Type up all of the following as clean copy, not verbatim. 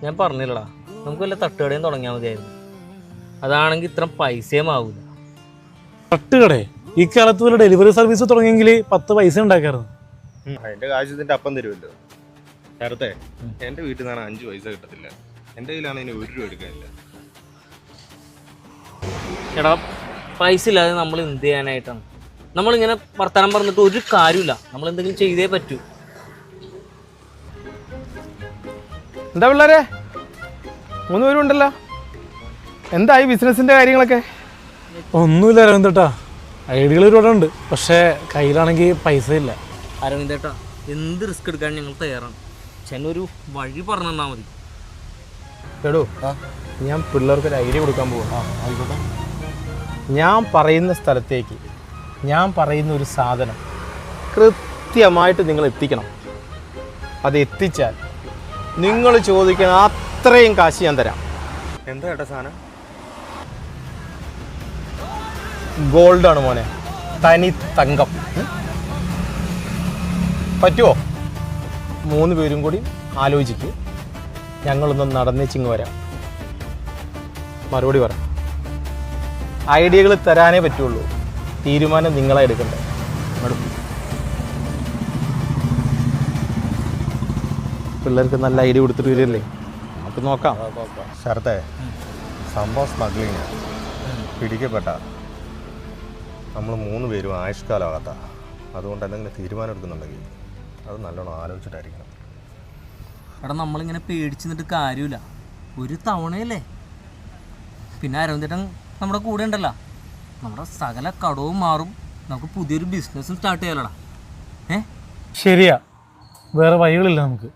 ഞാൻ പറഞ്ഞില്ലടാ, നമുക്ക് വല്ല തട്ടുകടയും തുടങ്ങിയാൽ മതിയായിരുന്നു. അതാണെങ്കിൽ ഇത്ര പൈസയും ആവൂല. തട്ടുകട ഈ കാലത്ത് വല്ല ഡെലിവറി സർവീസ് തുടങ്ങിയെങ്കിൽ 10 പൈസ ഉണ്ടാക്കാറുണ്ട്. അതിന്റെ കാശത്തിന്റെ അപ്പം തരുമല്ലോ. നേരത്തെ എന്റെ വീട്ടിൽ നിന്നാണ് 5 പൈസ കിട്ടത്തില്ല. എന്റെ കയ്യിലാണെങ്കിൽ 1 രൂപ എടുക്കാനില്ല. എടാ, പൈസ ഇല്ലാതെ നമ്മൾ എന്ത് ചെയ്യാനായിട്ടാണ്? നമ്മളിങ്ങനെ വർത്തമാനം പറഞ്ഞിട്ട് ഒരു കാര്യമില്ല. നമ്മൾ എന്തെങ്കിലും ചെയ്തേ പറ്റൂ. എന്താ പിള്ളേരെ 3 പേരും ഉണ്ടല്ലോ, എന്തായി ബിസിനസിന്റെ കാര്യങ്ങളൊക്കെ? ഒന്നുമില്ല അരവിന്ദേട്ടാ, ഐഡിയകൾ ഒരുപാടുണ്ട്, പക്ഷേ കയ്യിലാണെങ്കിൽ പൈസ ഇല്ല. അരവിന്ദേട്ടാ, എന്ത് റിസ്ക് എടുക്കാൻ ഞങ്ങൾ തയ്യാറാണ്. ചെന്നൊരു വഴി പറഞ്ഞു തന്നാൽ മതി. എടോ, ഞാൻ പിള്ളേർക്കൊരു ഐഡിയ കൊടുക്കാൻ പോവാം. ഞാൻ പറയുന്ന സ്ഥലത്തേക്ക് ഞാൻ പറയുന്ന ഒരു സാധനം കൃത്യമായിട്ട് നിങ്ങൾ എത്തിക്കണം. അത് എത്തിച്ചാൽ നിങ്ങൾ ചോദിക്കുന്ന അത്രയും കാശ് ഞാൻ തരാം. എന്താ ഏട്ടാ സാധനം? ഗോൾഡാണ് മോനെ, തനി തങ്കം. പറ്റുമോ? 3 പേരും കൂടി ആലോചിക്കും. ഞങ്ങളൊന്ന് നടന്നേച്ചിങ് വരാം. മറുപടി പറ. ഐഡിയകൾ തരാനേ പറ്റുള്ളൂ, തീരുമാനം നിങ്ങളെ എടുക്കണ്ടേ. പിള്ളേർക്ക് നല്ല ഐഡിയ കൊടുത്തിട്ട് വരില്ലേ, നമുക്ക് നോക്കാം. ശരത്തെ, സംഭവം സ്മഗ്ലിങ് പിടിക്കപ്പെട്ട നമ്മൾ 3 പേരും ആയുഷ്കാലമാകാത്ത. അതുകൊണ്ട് എന്തെങ്കിലും തീരുമാനം എടുക്കുന്നുണ്ടെങ്കിൽ അത് നല്ലോണം ആലോചിച്ചിട്ടായിരിക്കണം. എടാ, നമ്മളിങ്ങനെ പേടിച്ച് നിന്നിട്ട് കാര്യമില്ല. ഒരു തവണയല്ലേ. പിന്നെ അരവിന്ദേട്ടൻ നമ്മുടെ കൂടെ ഉണ്ടല്ലോ, നമ്മുടെ സകല കടവും മാറും. നമുക്ക് പുതിയൊരു ബിസിനസ്സും സ്റ്റാർട്ട് ചെയ്യാലടാ. ശരിയാ, വേറെ വഴികളില്ല നമുക്ക്.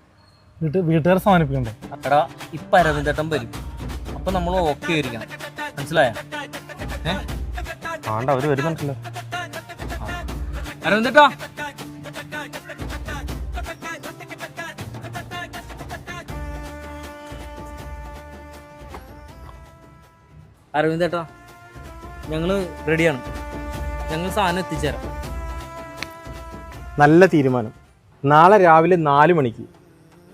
വീട്ടുകാരെ സമാനിപ്പിക്കണ്ടേ? എടാ, ഇപ്പം അരവിന്ദേട്ടൻ വരും, അപ്പം നമ്മൾ ഓക്കെ ആയിരിക്കണം. മനസ്സിലായ? ആണ്ട അവർ വരുന്നുണ്ടല്ലോ. അരവിന്ദേട്ടാ, അരവിന്ദേട്ടാ, ഞങ്ങൾ റെഡിയാണ്. ഞങ്ങൾ സാധനം എത്തിച്ചേരാം. നല്ല തീരുമാനം. നാളെ രാവിലെ 4 മണിക്ക്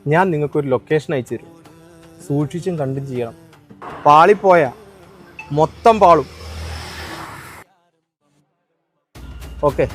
ഞാൻ നിങ്ങൾക്കൊരു ലൊക്കേഷൻ അയച്ചു തരും. സൂക്ഷിച്ചും കണ്ടും ചെയ്യണം. പാളിപ്പോയ മൊത്തം പാളും. ഓക്കെ.